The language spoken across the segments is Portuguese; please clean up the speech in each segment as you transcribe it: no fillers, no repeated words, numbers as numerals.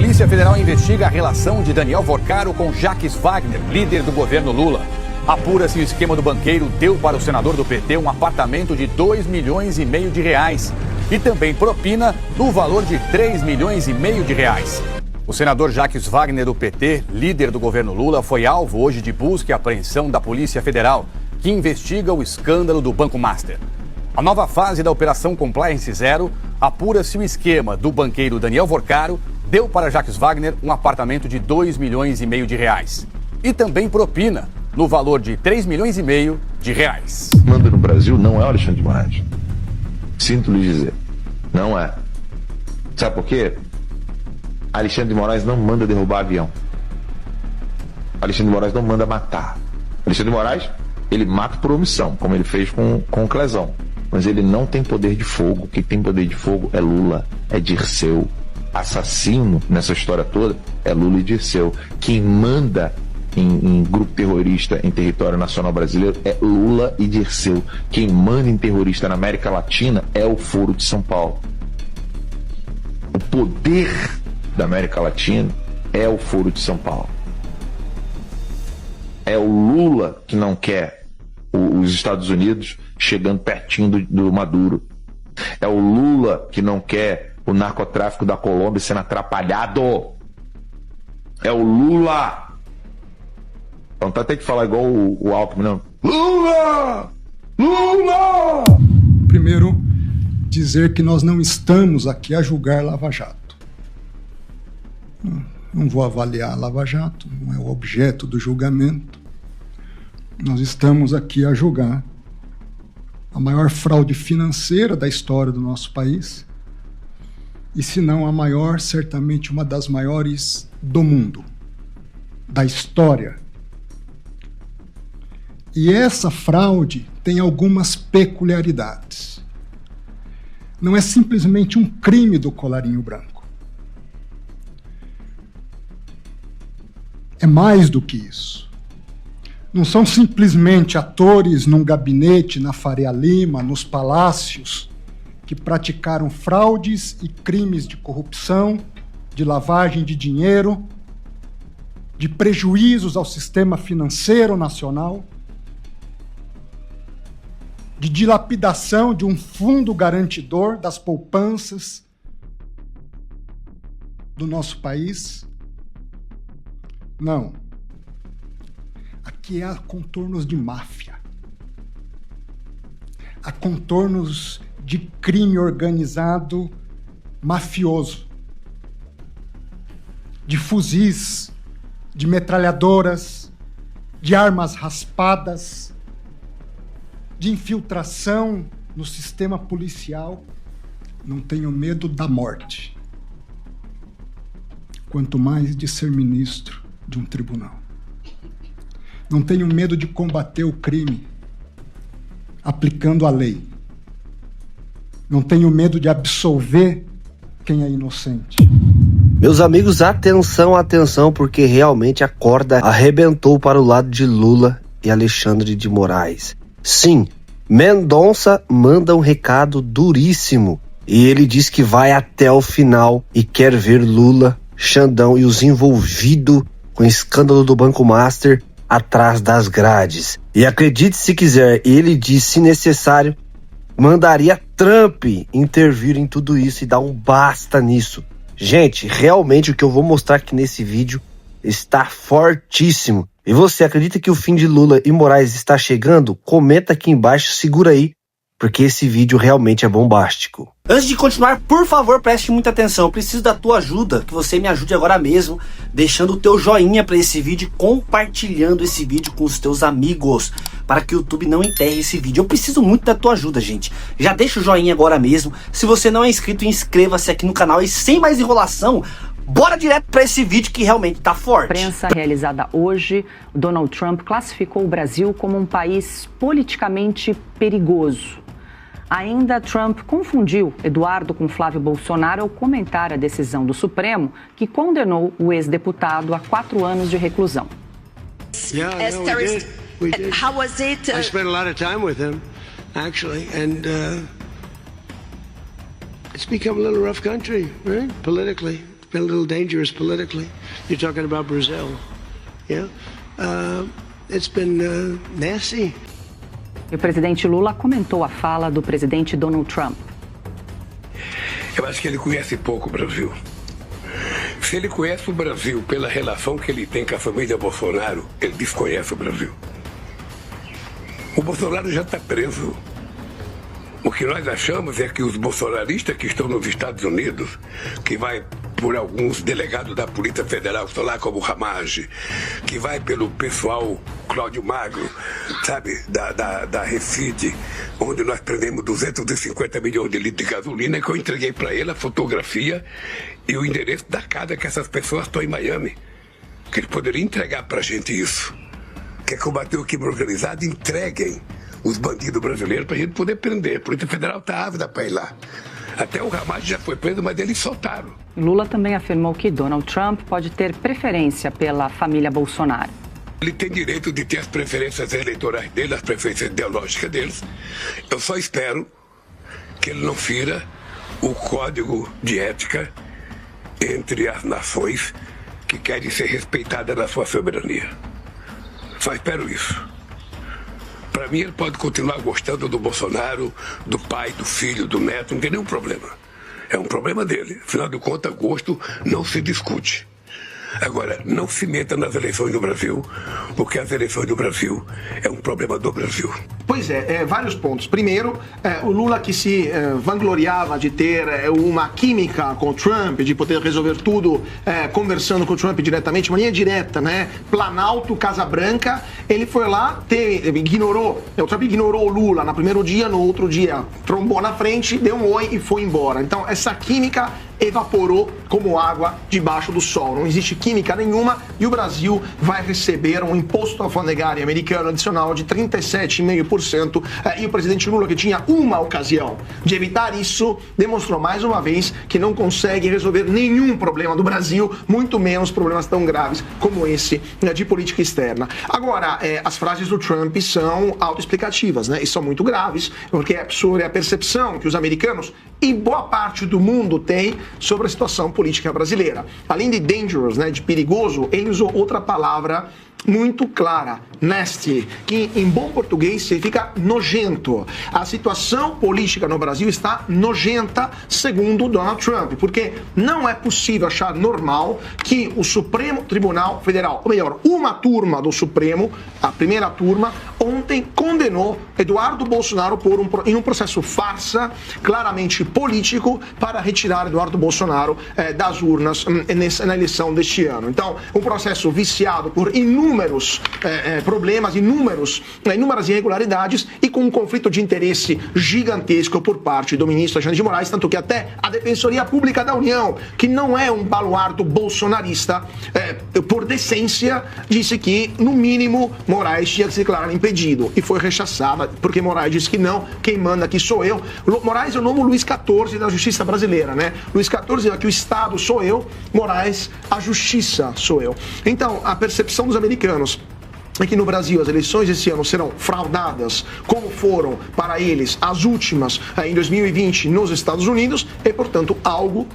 Polícia Federal investiga a relação de Daniel Vorcaro com Jacques Wagner, líder do governo Lula. Apura-se o esquema do banqueiro deu para o senador do PT um apartamento de 2,5 milhões de reais e também propina no valor de 3,5 milhões de reais. O senador Jacques Wagner do PT, líder do governo Lula, foi alvo hoje de busca e apreensão da Polícia Federal, que investiga o escândalo do Banco Master. A nova fase da Operação Compliance Zero apura-se o esquema do banqueiro Daniel Vorcaro deu para Jacques Wagner um apartamento de 2,5 milhões de reais e também propina no valor de 3,5 milhões de reais. Manda no Brasil não é o Alexandre de Moraes. Sinto lhe dizer, não é. Sabe por quê? Alexandre de Moraes não manda derrubar avião. Alexandre de Moraes não manda matar. Alexandre de Moraes, ele mata por omissão, como ele fez com o Clezão. Mas ele não tem poder de fogo. Quem tem poder de fogo é Lula, é Dirceu. Assassino nessa história toda é Lula e Dirceu. Quem manda em grupo terrorista em território nacional brasileiro é Lula e Dirceu. Quem manda em terrorista na América Latina é o Foro de São Paulo. O poder da América Latina é o Foro de São Paulo. É o Lula que não quer os Estados Unidos chegando pertinho do Maduro. É o Lula que não quer o narcotráfico da Colômbia sendo atrapalhado. É o Lula. Então tá até que falar igual o Alckmin, não. Lula! Lula! Primeiro, dizer que nós não estamos aqui a julgar Lava Jato. Não vou avaliar Lava Jato, não é o objeto do julgamento. Nós estamos aqui a julgar a maior fraude financeira da história do nosso país, e se não a maior, certamente uma das maiores do mundo, da história. E essa fraude tem algumas peculiaridades. Não é simplesmente um crime do colarinho branco. É mais do que isso. Não são simplesmente atores num gabinete na Faria Lima, nos palácios, que praticaram fraudes e crimes de corrupção, de lavagem de dinheiro, de prejuízos ao sistema financeiro nacional, de dilapidação de um fundo garantidor das poupanças do nosso país. Não. Aqui há contornos de máfia. Há contornos de crime organizado mafioso. De fuzis, de metralhadoras, de armas raspadas, de infiltração no sistema policial. Não tenho medo da morte, quanto mais de ser ministro de um tribunal. Não tenho medo de combater o crime aplicando a lei. Não tenho medo de absolver quem é inocente. Meus amigos, atenção, atenção, porque realmente a corda arrebentou para o lado de Lula e Alexandre de Moraes. Sim, Mendonça manda um recado duríssimo e ele diz que vai até o final e quer ver Lula, Xandão e os envolvidos com o escândalo do Banco Master atrás das grades. E acredite se quiser, ele diz, se necessário, mandaria Trump intervir em tudo isso e dar um basta nisso. Gente, realmente o que eu vou mostrar aqui nesse vídeo está fortíssimo. E você acredita que o fim de Lula e Moraes está chegando? Comenta aqui embaixo, segura aí, porque esse vídeo realmente é bombástico. Antes de continuar, por favor, preste muita atenção. Eu preciso da tua ajuda, que você me ajude agora mesmo, deixando o teu joinha para esse vídeo e compartilhando esse vídeo com os teus amigos, para que o YouTube não enterre esse vídeo. Eu preciso muito da tua ajuda, gente. Já deixa o joinha agora mesmo. Se você não é inscrito, inscreva-se aqui no canal. E sem mais enrolação, bora direto para esse vídeo que realmente tá forte. Prensa realizada hoje, Donald Trump classificou o Brasil como um país politicamente perigoso. Ainda, Trump confundiu Eduardo com Flávio Bolsonaro ao comentar a decisão do Supremo que condenou o ex-deputado a 4 anos de reclusão. Yeah, no, we did. How was it? I spent a lot of time with him, actually, and it's become a little rough country, right? Politically. been a little dangerous politically. You're talking about Brazil, yeah? It's been nasty. E o presidente Lula comentou a fala do presidente Donald Trump. Eu acho que ele conhece pouco o Brasil. Se ele conhece o Brasil pela relação que ele tem com a família Bolsonaro, ele desconhece o Brasil. O Bolsonaro já está preso. O que nós achamos é que os bolsonaristas que estão nos Estados Unidos, que vai por alguns delegados da Polícia Federal, que estão lá como Ramage, que vai pelo pessoal Cláudio Magro, sabe, da Refide, onde nós prendemos 250 milhões de litros de gasolina, que eu entreguei para ele a fotografia e o endereço da casa que essas pessoas estão em Miami. Que eles poderiam entregar para a gente isso. Quer combater o crime organizado? Entreguem os bandidos brasileiros para a gente poder prender. A Polícia Federal está ávida para ir lá. Até o Ramage já foi preso, mas eles soltaram. Lula também afirmou que Donald Trump pode ter preferência pela família Bolsonaro. Ele tem direito de ter as preferências eleitorais dele, as preferências ideológicas deles. Eu só espero que ele não fira o código de ética entre as nações que querem ser respeitadas na sua soberania. Só espero isso. Para mim, ele pode continuar gostando do Bolsonaro, do pai, do filho, do neto, não tem nenhum problema. É um problema dele. Afinal de contas, gosto não se discute. Agora, não se meta nas eleições do Brasil, porque as eleições do Brasil é um problema do Brasil. Pois vários pontos. Primeiro, o Lula que se vangloriava de ter uma química com o Trump, de poder resolver tudo conversando com o Trump diretamente, uma linha direta, né? Planalto, Casa Branca, ele foi lá, o Trump ignorou o Lula no primeiro dia, no outro dia trombou na frente, deu um oi e foi embora. Então, essa química evaporou como água debaixo do sol. Não existe química nenhuma e o Brasil vai receber um imposto alfandegário americano adicional de 37,5%. E o presidente Lula, que tinha uma ocasião de evitar isso, demonstrou mais uma vez que não consegue resolver nenhum problema do Brasil, muito menos problemas tão graves como esse de política externa. Agora, as frases do Trump são autoexplicativas, né? E são muito graves, porque é sobre a percepção que os americanos e boa parte do mundo tem sobre a situação política brasileira. Além de dangerous, né, de perigoso, ele usou outra palavra muito clara, nasty, que em bom português significa nojento. A situação política no Brasil está nojenta, segundo Donald Trump, porque não é possível achar normal que o Supremo Tribunal Federal, ou melhor, uma turma do Supremo, a primeira turma, ontem condenou Eduardo Bolsonaro em um processo farsa, claramente político, para retirar Eduardo Bolsonaro das urnas na eleição deste ano. Então, um processo viciado por inúmeros problemas, inúmeras irregularidades e com um conflito de interesse gigantesco por parte do ministro Alexandre de Moraes, tanto que até a Defensoria Pública da União, que não é um baluardo bolsonarista, por decência, disse que, no mínimo, Moraes tinha que se declarar impedido e foi rechaçada, porque Moraes disse que não, quem manda aqui sou eu. Moraes é o nome Luís XIV da justiça brasileira, né? Luís XIV é que o Estado sou eu, Moraes, a justiça sou eu. Então, a percepção dos americanos é que no Brasil as eleições esse ano serão fraudadas, como foram para eles as últimas em 2020 nos Estados Unidos, e portanto algo,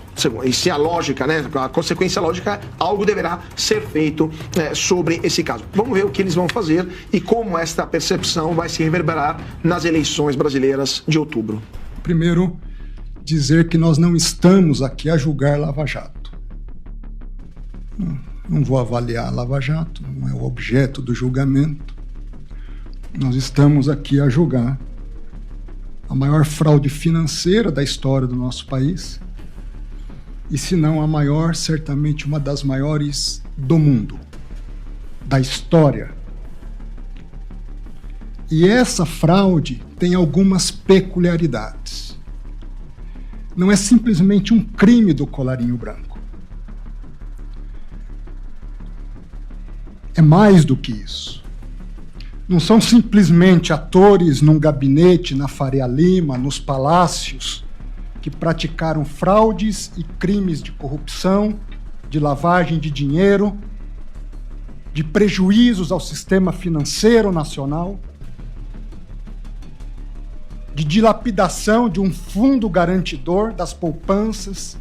se a lógica, né, a consequência lógica, algo deverá ser feito sobre esse caso. Vamos ver o que eles vão fazer e como esta percepção vai se reverberar nas eleições brasileiras de outubro. Primeiro, dizer que nós não estamos aqui a julgar Lava Jato. Não vou avaliar a Lava Jato, não é o objeto do julgamento. Nós estamos aqui a julgar a maior fraude financeira da história do nosso país, e se não a maior, certamente uma das maiores do mundo, da história. E essa fraude tem algumas peculiaridades. Não é simplesmente um crime do colarinho branco. É mais do que isso. Não são simplesmente atores num gabinete na Faria Lima, nos palácios, que praticaram fraudes e crimes de corrupção, de lavagem de dinheiro, de prejuízos ao sistema financeiro nacional, de dilapidação de um fundo garantidor das poupanças,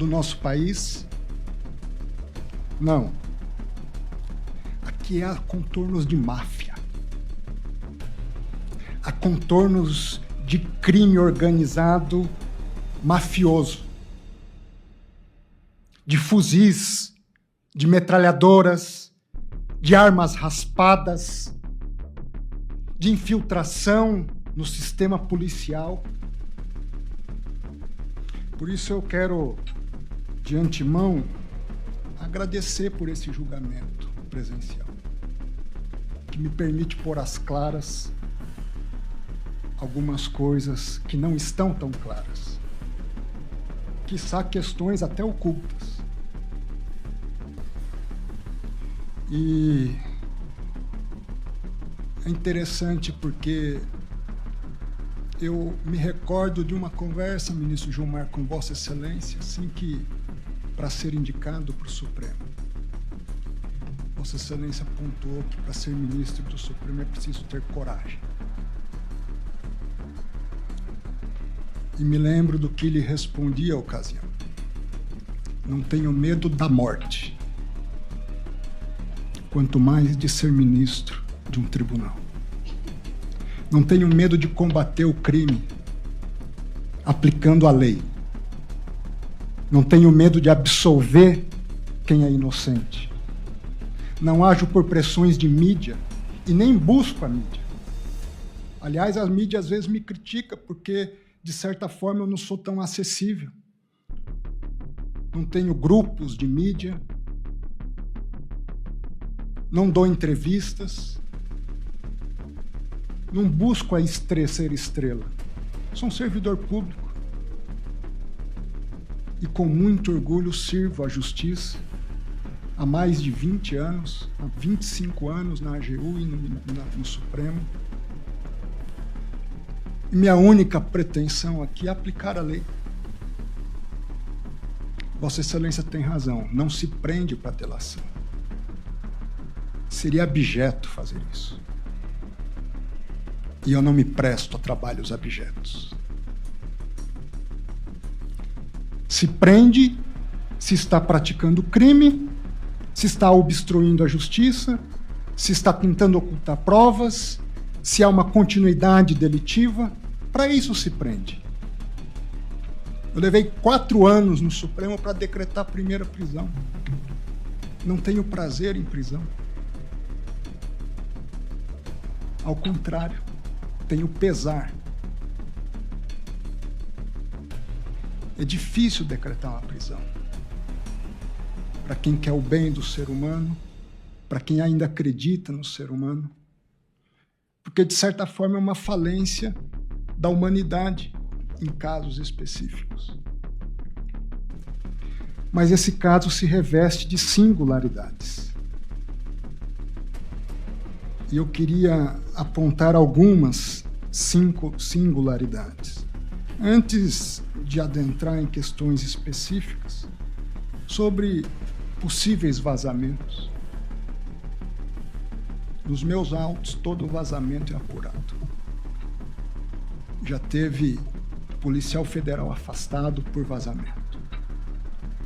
do nosso país? Não. Aqui há contornos de máfia. Há contornos de crime organizado mafioso. De fuzis, de metralhadoras, de armas raspadas, de infiltração no sistema policial. Por isso eu quero, de antemão, agradecer por esse julgamento presencial, que me permite pôr às claras algumas coisas que não estão tão claras, quiçá questões até ocultas. E é interessante porque eu me recordo de uma conversa, ministro Gilmar, com Vossa Excelência, assim que, para ser indicado para o Supremo. Vossa Excelência apontou que para ser ministro do Supremo é preciso ter coragem. E me lembro do que lhe respondi à ocasião. Não tenho medo da morte, quanto mais de ser ministro de um tribunal. Não tenho medo de combater o crime aplicando a lei. Não tenho medo de absolver quem é inocente. Não ajo por pressões de mídia e nem busco a mídia. Aliás, a mídia às vezes me critica porque, de certa forma, eu não sou tão acessível. Não tenho grupos de mídia. Não dou entrevistas. Não busco ser estrela. Sou um servidor público. E com muito orgulho sirvo à justiça há mais de 20 anos, há 25 anos na AGU e no Supremo. E minha única pretensão aqui é aplicar a lei. Vossa Excelência tem razão, não se prende para delação. Seria abjeto fazer isso. E eu não me presto a trabalhos abjetos. Se prende se está praticando crime, se está obstruindo a justiça, se está tentando ocultar provas, se há uma continuidade delitiva. Para isso se prende. Eu levei 4 anos no Supremo para decretar a primeira prisão. Não tenho prazer em prisão. Ao contrário, tenho pesar. É difícil decretar uma prisão. Para quem quer o bem do ser humano, para quem ainda acredita no ser humano, porque, de certa forma, é uma falência da humanidade em casos específicos. Mas esse caso se reveste de singularidades. E eu queria apontar algumas 5 singularidades. Antes de adentrar em questões específicas sobre possíveis vazamentos. Nos meus autos, todo vazamento é apurado. Já teve policial federal afastado por vazamento.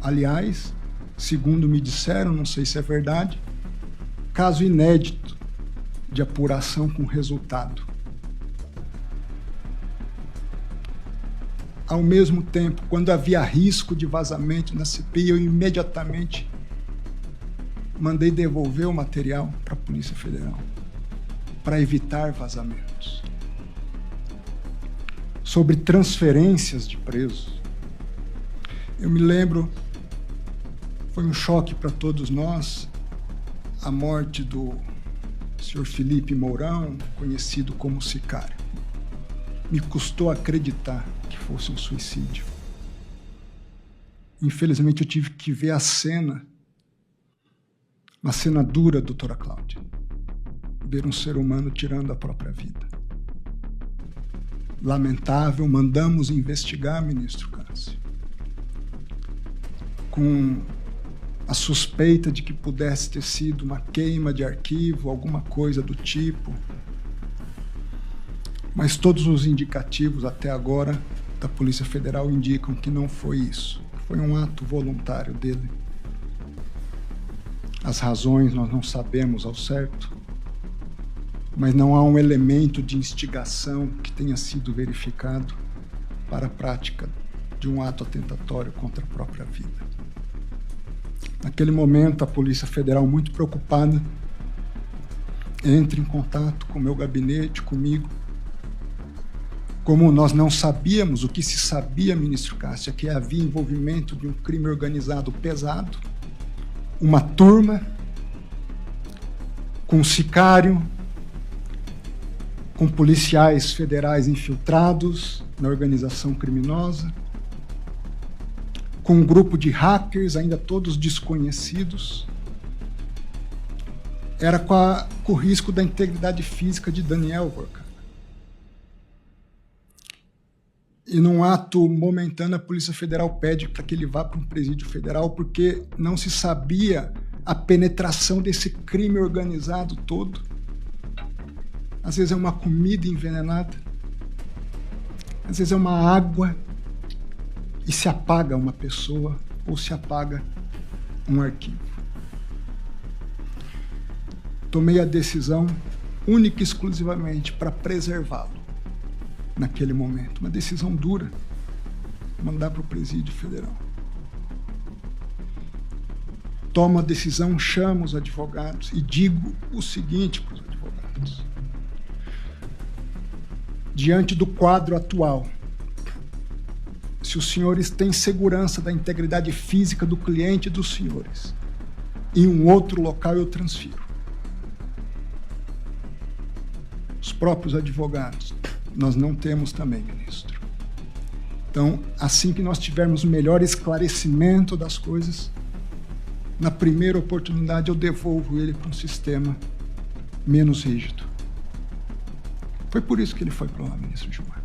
Aliás, segundo me disseram, não sei se é verdade, caso inédito de apuração com resultado. Ao mesmo tempo, quando havia risco de vazamento na CPI, eu imediatamente mandei devolver o material para a Polícia Federal, para evitar vazamentos. Sobre transferências de presos, eu me lembro, foi um choque para todos nós, a morte do senhor Felipe Mourão, conhecido como Sicário. Me custou acreditar que fosse um suicídio. Infelizmente, eu tive que ver a cena, uma cena dura, doutora Cláudia, ver um ser humano tirando a própria vida. Lamentável, mandamos investigar, ministro Cássio, com a suspeita de que pudesse ter sido uma queima de arquivo, alguma coisa do tipo. Mas todos os indicativos até agora da Polícia Federal indicam que não foi isso. Foi um ato voluntário dele. As razões nós não sabemos ao certo, mas não há um elemento de instigação que tenha sido verificado para a prática de um ato atentatório contra a própria vida. Naquele momento, a Polícia Federal, muito preocupada, entra em contato com o meu gabinete, comigo. Como nós não sabíamos o que se sabia, ministro Cássia, que havia envolvimento de um crime organizado pesado, uma turma com sicário, com policiais federais infiltrados na organização criminosa, com um grupo de hackers, ainda todos desconhecidos. Era com o risco da integridade física de Daniel Vorkar. E num ato momentâneo, a Polícia Federal pede para que ele vá para um presídio federal, porque não se sabia a penetração desse crime organizado todo. Às vezes é uma comida envenenada, às vezes é uma água, e se apaga uma pessoa ou se apaga um arquivo. Tomei a decisão única e exclusivamente para preservá-lo naquele momento. Uma decisão dura, mandar para o presídio federal. Tomo a decisão, chamo os advogados e digo o seguinte para os advogados. Diante do quadro atual, se os senhores têm segurança da integridade física do cliente dos senhores, em um outro local eu transfiro. Os próprios advogados, nós não temos também, ministro. Então, assim que nós tivermos o melhor esclarecimento das coisas, na primeira oportunidade eu devolvo ele para um sistema menos rígido. Foi por isso que ele foi para lá, ministro Gilmar.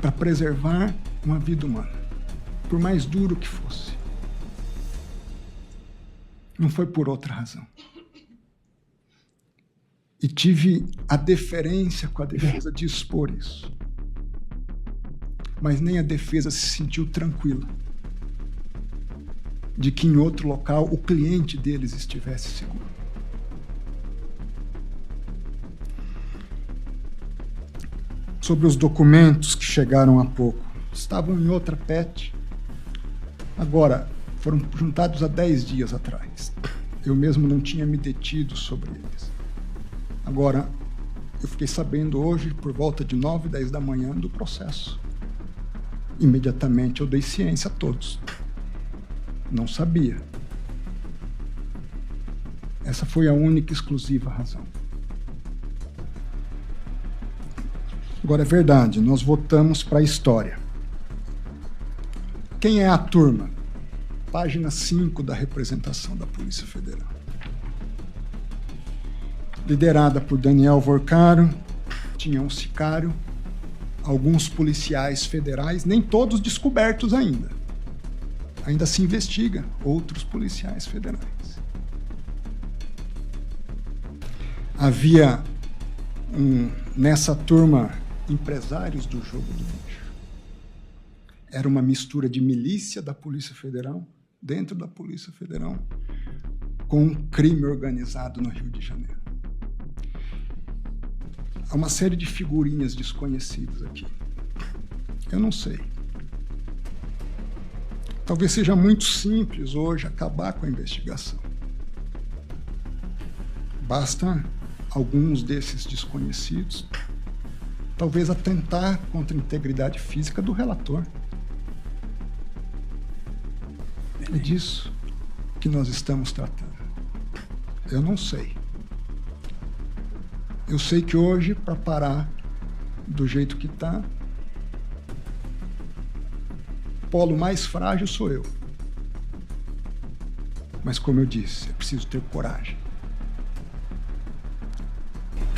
Para preservar uma vida humana, por mais duro que fosse. Não foi por outra razão. E tive a deferência com a defesa de expor isso. Mas nem a defesa se sentiu tranquila de que em outro local o cliente deles estivesse seguro. Sobre os documentos que chegaram há pouco, estavam em outra PET. Agora, foram juntados há 10 dias atrás. Eu mesmo não tinha me detido sobre eles. Agora, eu fiquei sabendo hoje, por volta de 9, 10 da manhã, do processo. Imediatamente eu dei ciência a todos. Não sabia. Essa foi a única e exclusiva razão. Agora, é verdade, nós votamos para a história. Quem é a turma? Página 5 da representação da Polícia Federal. Liderada por Daniel Vorkar, tinha um sicário, alguns policiais federais, nem todos descobertos ainda. Ainda se investiga outros policiais federais. Havia nessa turma empresários do jogo do bicho. Era uma mistura de milícia da Polícia Federal, dentro da Polícia Federal, com um crime organizado no Rio de Janeiro. Há uma série de figurinhas desconhecidas aqui. Eu não sei. Talvez seja muito simples hoje acabar com a investigação. Basta alguns desses desconhecidos talvez atentar contra a integridade física do relator. É disso que nós estamos tratando. Eu não sei. Eu sei que hoje, para parar do jeito que está, o polo mais frágil sou eu. Mas, como eu disse, é preciso ter coragem.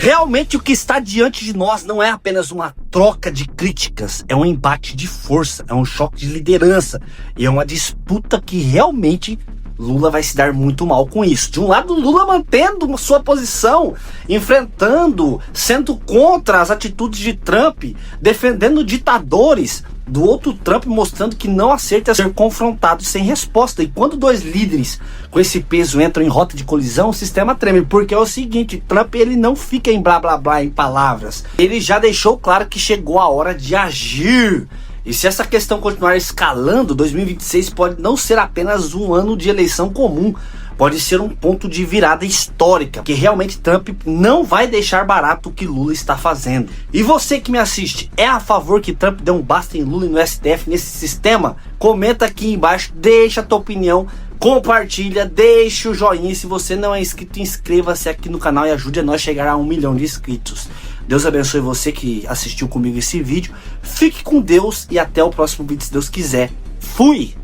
Realmente o que está diante de nós não é apenas uma troca de críticas, é um embate de força, é um choque de liderança e é uma disputa que realmente Lula vai se dar muito mal com isso. De um lado, Lula mantendo sua posição, enfrentando, sendo contra as atitudes de Trump, defendendo ditadores. Do outro, Trump mostrando que não aceita ser confrontado sem resposta. E quando dois líderes com esse peso entram em rota de colisão, o sistema treme. Porque é o seguinte, Trump ele não fica em blá blá blá, em palavras. Ele já deixou claro que chegou a hora de agir. E se essa questão continuar escalando, 2026 pode não ser apenas um ano de eleição comum, pode ser um ponto de virada histórica, que realmente Trump não vai deixar barato o que Lula está fazendo. E você que me assiste, é a favor que Trump dê um basta em Lula e no STF nesse sistema? Comenta aqui embaixo, deixa a tua opinião, compartilha, deixa o joinha. Se você não é inscrito, inscreva-se aqui no canal e ajude a nós a chegar a 1 milhão de inscritos. Deus abençoe você que assistiu comigo esse vídeo. Fique com Deus e até o próximo vídeo, se Deus quiser. Fui!